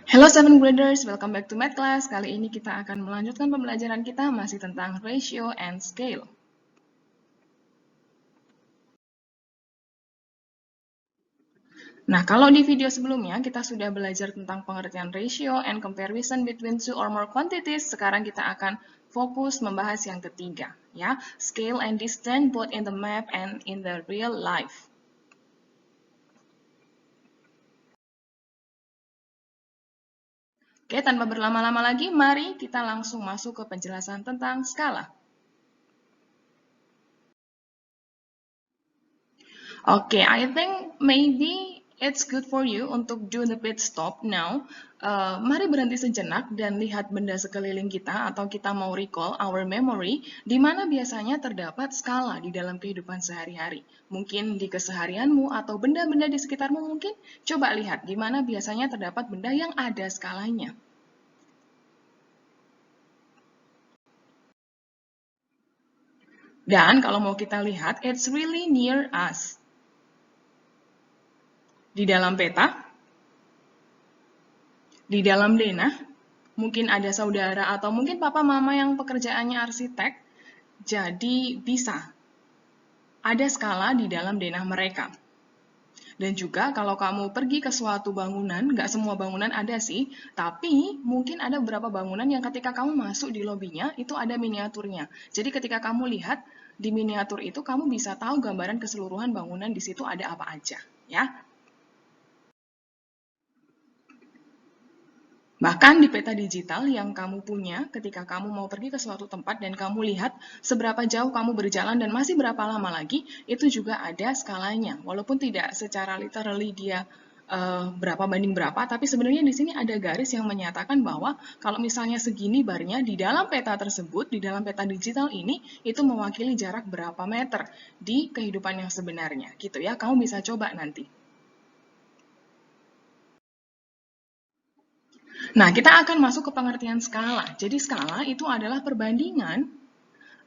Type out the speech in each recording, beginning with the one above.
Hello Seven Graders, welcome back to Math Class. Kali ini kita akan melanjutkan pembelajaran kita masih tentang ratio and scale. Nah, kalau di video sebelumnya kita sudah belajar tentang pengertian ratio and comparison between two or more quantities. Sekarang kita akan fokus membahas yang ketiga, ya, scale and distance both in the map and in the real life. Oke, tanpa berlama-lama lagi, mari kita langsung masuk ke penjelasan tentang skala. Oke, I think maybe it's good for you untuk do the pit stop now. Mari berhenti sejenak dan lihat benda sekeliling kita atau kita mau recall our memory, di mana biasanya terdapat skala di dalam kehidupan sehari-hari. Mungkin di keseharianmu atau benda-benda di sekitarmu mungkin. Coba lihat di mana biasanya terdapat benda yang ada skalanya. Dan kalau mau kita lihat, it's really near us. Di dalam peta, di dalam denah, mungkin ada saudara atau mungkin papa mama yang pekerjaannya arsitek, jadi bisa ada skala di dalam denah mereka. Dan juga kalau kamu pergi ke suatu bangunan, nggak semua bangunan ada sih, tapi mungkin ada beberapa bangunan yang ketika kamu masuk di lobinya, itu ada miniaturnya. Jadi ketika kamu lihat di miniatur itu, kamu bisa tahu gambaran keseluruhan bangunan di situ ada apa aja, ya. Bahkan di peta digital yang kamu punya ketika kamu mau pergi ke suatu tempat dan kamu lihat seberapa jauh kamu berjalan dan masih berapa lama lagi, itu juga ada skalanya. Walaupun tidak secara literally dia berapa banding berapa, tapi sebenarnya di sini ada garis yang menyatakan bahwa kalau misalnya segini barnya di dalam peta tersebut, di dalam peta digital ini, itu mewakili jarak berapa meter di kehidupan yang sebenarnya. Gitu ya, kamu bisa coba nanti. Nah, kita akan masuk ke pengertian skala. Jadi skala itu adalah perbandingan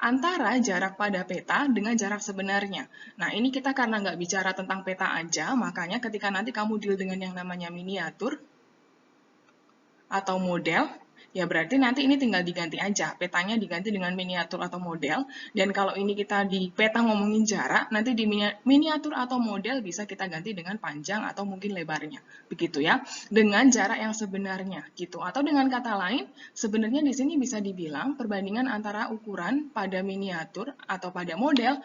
antara jarak pada peta dengan jarak sebenarnya. Nah, ini kita karena nggak bicara tentang peta aja, makanya ketika nanti kamu deal dengan yang namanya miniatur atau model, ya berarti nanti ini tinggal diganti aja. Petanya diganti dengan miniatur atau model. Dan kalau ini kita di peta ngomongin jarak, nanti di miniatur atau model bisa kita ganti dengan panjang atau mungkin lebarnya. Begitu ya. Dengan jarak yang sebenarnya gitu. Atau dengan kata lain, sebenarnya di sini bisa dibilang perbandingan antara ukuran pada miniatur atau pada model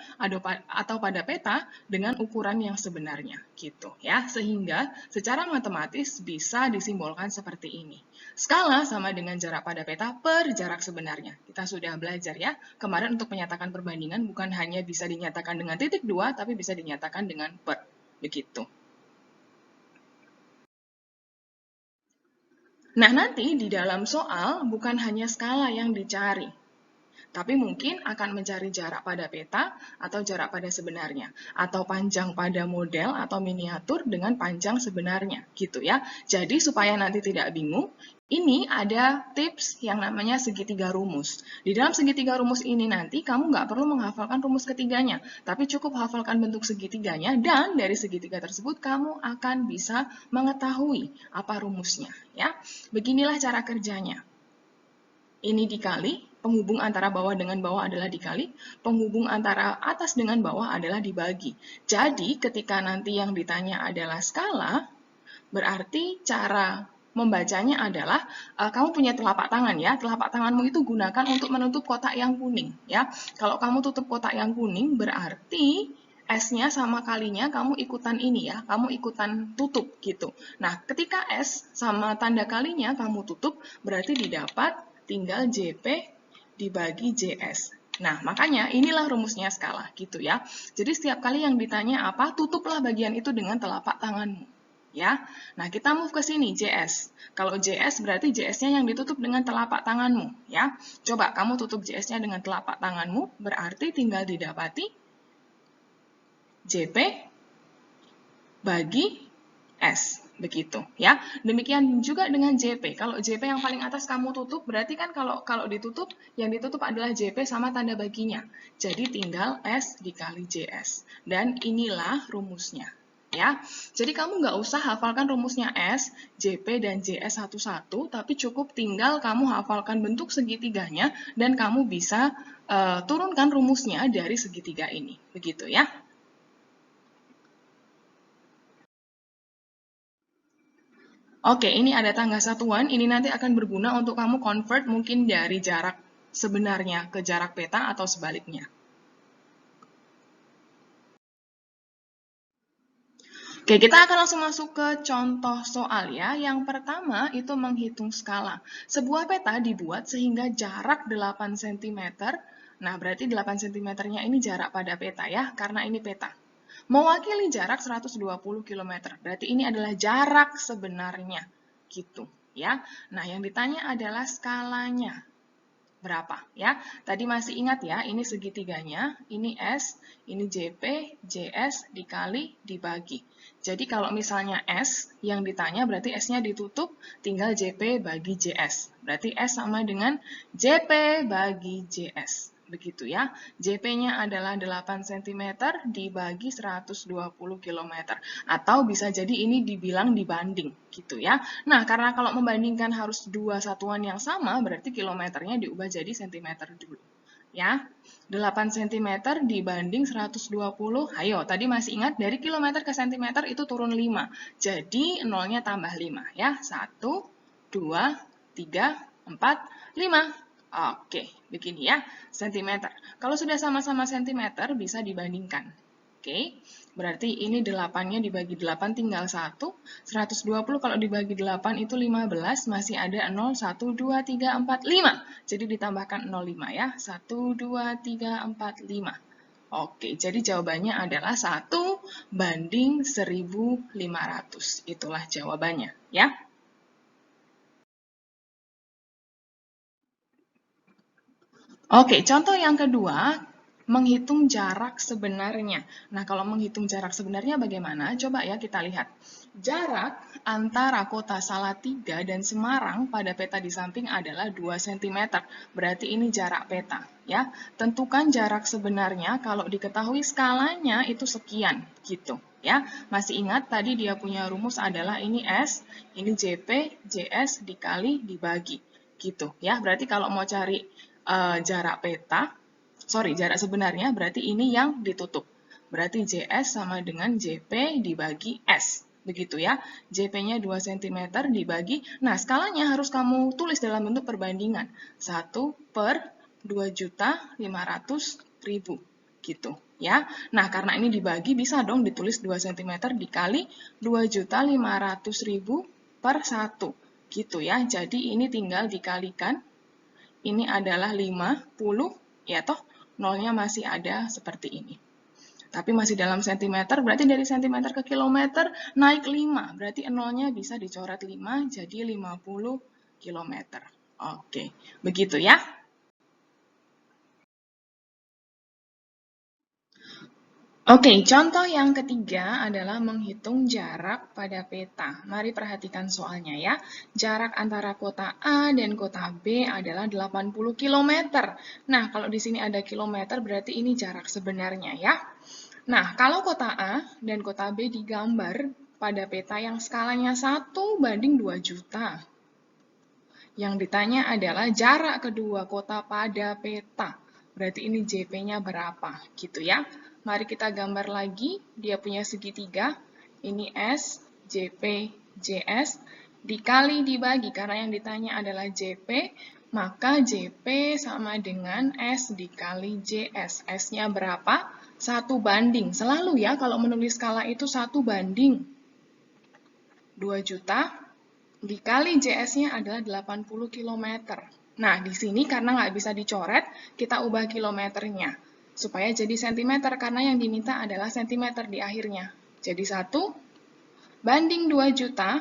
atau pada peta dengan ukuran yang sebenarnya gitu ya. Sehingga secara matematis bisa disimbolkan seperti ini. Skala sama dengan jarak pada peta per jarak sebenarnya. Kita sudah belajar ya. Kemarin untuk menyatakan perbandingan bukan hanya bisa dinyatakan dengan titik 2, tapi bisa dinyatakan dengan per. Begitu. Nah, nanti di dalam soal bukan hanya skala yang dicari, tapi mungkin akan mencari jarak pada peta atau jarak pada sebenarnya, atau panjang pada model atau miniatur dengan panjang sebenarnya, gitu ya. Jadi supaya nanti tidak bingung, ini ada tips yang namanya segitiga rumus. Di dalam segitiga rumus ini nanti kamu nggak perlu menghafalkan rumus ketiganya, tapi cukup hafalkan bentuk segitiganya, dan dari segitiga tersebut kamu akan bisa mengetahui apa rumusnya. Ya, beginilah cara kerjanya. Ini dikali, penghubung antara bawah dengan bawah adalah dikali, penghubung antara atas dengan bawah adalah dibagi. Jadi, ketika nanti yang ditanya adalah skala, berarti cara membacanya adalah kamu punya telapak tangan ya. Telapak tanganmu itu gunakan untuk menutup kotak yang kuning ya. Kalau kamu tutup kotak yang kuning berarti S-nya sama kalinya kamu ikutan ini ya. Kamu ikutan tutup gitu. Nah, ketika S sama tanda kalinya kamu tutup berarti didapat tinggal JP dibagi JS. Nah, makanya inilah rumusnya skala gitu ya. Jadi setiap kali yang ditanya apa, tutuplah bagian itu dengan telapak tanganmu. Ya. Nah, kita move ke sini, JS. Kalau JS berarti JS-nya yang ditutup dengan telapak tanganmu, ya. Coba kamu tutup JS-nya dengan telapak tanganmu, berarti tinggal didapati JP bagi S. Begitu, ya. Demikian juga dengan JP. Kalau JP yang paling atas kamu tutup, berarti kan kalau ditutup, yang ditutup adalah JP sama tanda baginya. Jadi tinggal S dikali JS. Dan inilah rumusnya. Ya, jadi kamu nggak usah hafalkan rumusnya S, JP, dan JS satu-satu, tapi cukup tinggal kamu hafalkan bentuk segitiganya dan kamu bisa turunkan rumusnya dari segitiga ini. Begitu ya. Oke, ini ada tangga satuan. Ini nanti akan berguna untuk kamu convert mungkin dari jarak sebenarnya ke jarak peta atau sebaliknya. Oke, kita akan langsung masuk ke contoh soal ya. Yang pertama itu menghitung skala. Sebuah peta dibuat sehingga jarak 8 cm. Nah, berarti 8 cm-nya ini jarak pada peta ya, karena ini peta. Mewakili jarak 120 km. Berarti ini adalah jarak sebenarnya. Gitu ya. Nah, yang ditanya adalah skalanya. Berapa ya? Tadi masih ingat ya, ini segitiganya, ini S, ini JP, JS dikali dibagi. Jadi kalau misalnya S yang ditanya berarti S-nya ditutup, tinggal JP bagi JS. Berarti S sama dengan JP bagi JS. Begitu ya. JP-nya adalah 8 cm dibagi 120 km. Atau bisa jadi ini dibilang dibanding gitu ya. Nah, karena kalau membandingkan harus dua satuan yang sama, berarti kilometernya diubah jadi cm dulu. Ya, 8 cm dibanding 120, ayo, tadi masih ingat dari kilometer ke cm itu turun 5. Jadi, nolnya tambah 5 ya. 1, 2, 3, 4, 5. Oke, begini ya, cm. Kalau sudah sama-sama cm, bisa dibandingkan. Oke, berarti ini 8-nya dibagi 8 tinggal 1. 120 kalau dibagi 8 itu 15, masih ada 0, 1, 2, 3, 4, 5. Jadi ditambahkan 0,5 ya. 1, 2, 3, 4, 5. Oke, jadi jawabannya adalah 1 banding 1.500. Itulah jawabannya ya. Oke, contoh yang kedua, menghitung jarak sebenarnya. Nah, kalau menghitung jarak sebenarnya bagaimana? Coba ya kita lihat. Jarak antara kota Salatiga dan Semarang pada peta di samping adalah 2 cm. Berarti ini jarak peta. Ya, tentukan jarak sebenarnya kalau diketahui skalanya itu sekian. Gitu. Ya, masih ingat tadi dia punya rumus adalah ini S, ini JP, JS dikali dibagi. Gitu. Ya, berarti kalau mau cari jarak peta, jarak sebenarnya berarti ini yang ditutup. Berarti JS sama dengan JP dibagi S. Begitu ya. JP-nya 2 cm dibagi. Nah, skalanya harus kamu tulis dalam bentuk perbandingan. 1 per 2.500.000. Gitu ya. Nah, karena ini dibagi bisa dong ditulis 2 cm dikali 2.500.000 per 1. Gitu ya. Jadi ini tinggal dikalikan. Ini adalah 50, ya toh nolnya masih ada seperti ini. Tapi masih dalam sentimeter, berarti dari sentimeter ke kilometer naik 5. Berarti nolnya bisa dicoret 5, jadi 50 kilometer. Oke, begitu ya. Oke, contoh yang ketiga adalah menghitung jarak pada peta. Mari perhatikan soalnya ya. Jarak antara kota A dan kota B adalah 80 km. Nah, kalau di sini ada kilometer berarti ini jarak sebenarnya ya. Nah, kalau kota A dan kota B digambar pada peta yang skalanya 1 banding 2 juta. Yang ditanya adalah jarak kedua kota pada peta. Berarti ini JP-nya berapa, gitu ya. Mari kita gambar lagi, dia punya segitiga. Ini S, JP, JS, dikali dibagi, karena yang ditanya adalah JP, maka JP sama dengan S dikali JS. S-nya berapa? 1 banding. Selalu ya, kalau menulis skala itu 1 banding 2 juta, dikali JS-nya adalah 80 km. Nah, di sini karena nggak bisa dicoret, kita ubah kilometernya. Supaya jadi cm, karena yang diminta adalah cm di akhirnya. Jadi 1 banding 2 juta,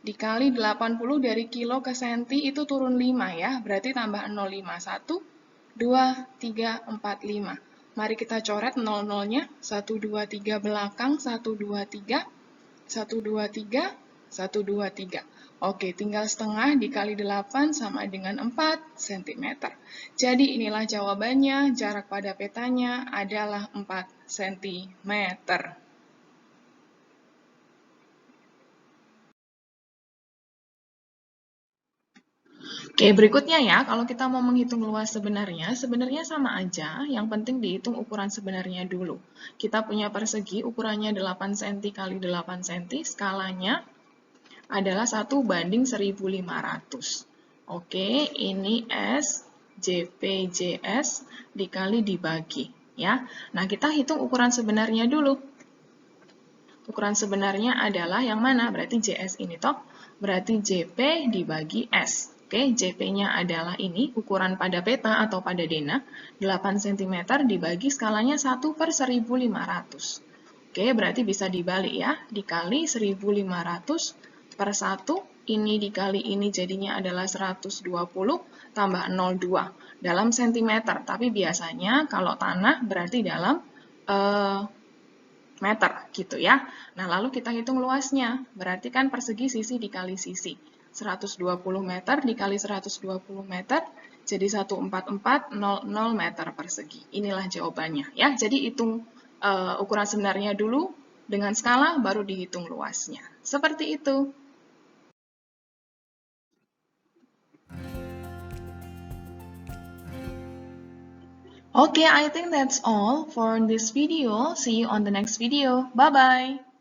dikali 80 dari kilo ke senti, itu turun 5 ya. Berarti tambah 0,5. 1, 2, 3, 4, 5. Mari kita coret 0-0-nya. 1, 2, 3 belakang. 1, 2, 3. 1, 2, 3. 1, 2, 3. Oke, tinggal setengah dikali 8 sama dengan 4 cm. Jadi inilah jawabannya, jarak pada petanya adalah 4 cm. Oke, berikutnya ya, kalau kita mau menghitung luas sebenarnya sama aja, yang penting dihitung ukuran sebenarnya dulu. Kita punya persegi, ukurannya 8 cm kali 8 cm, skalanya adalah 1:1500. Oke, ini S, JP, JS dikali dibagi. Ya. Nah, kita hitung ukuran sebenarnya dulu. Ukuran sebenarnya adalah yang mana? Berarti JS ini toh, berarti JP dibagi S. Oke, JP-nya adalah ini, ukuran pada peta atau pada dena, 8 cm dibagi skalanya 1/1500. Oke, berarti bisa dibalik ya, dikali 1500 per 1, ini dikali ini jadinya adalah 120 tambah 0,2 dalam sentimeter. Tapi biasanya kalau tanah berarti dalam meter gitu ya. Nah, lalu kita hitung luasnya. Berarti kan persegi sisi dikali sisi. 120 meter dikali 120 meter jadi 1440 meter persegi. Inilah jawabannya ya. Jadi hitung ukuran sebenarnya dulu dengan skala baru dihitung luasnya. Seperti itu. Okay, I think that's all for this video. See you on the next video. Bye-bye.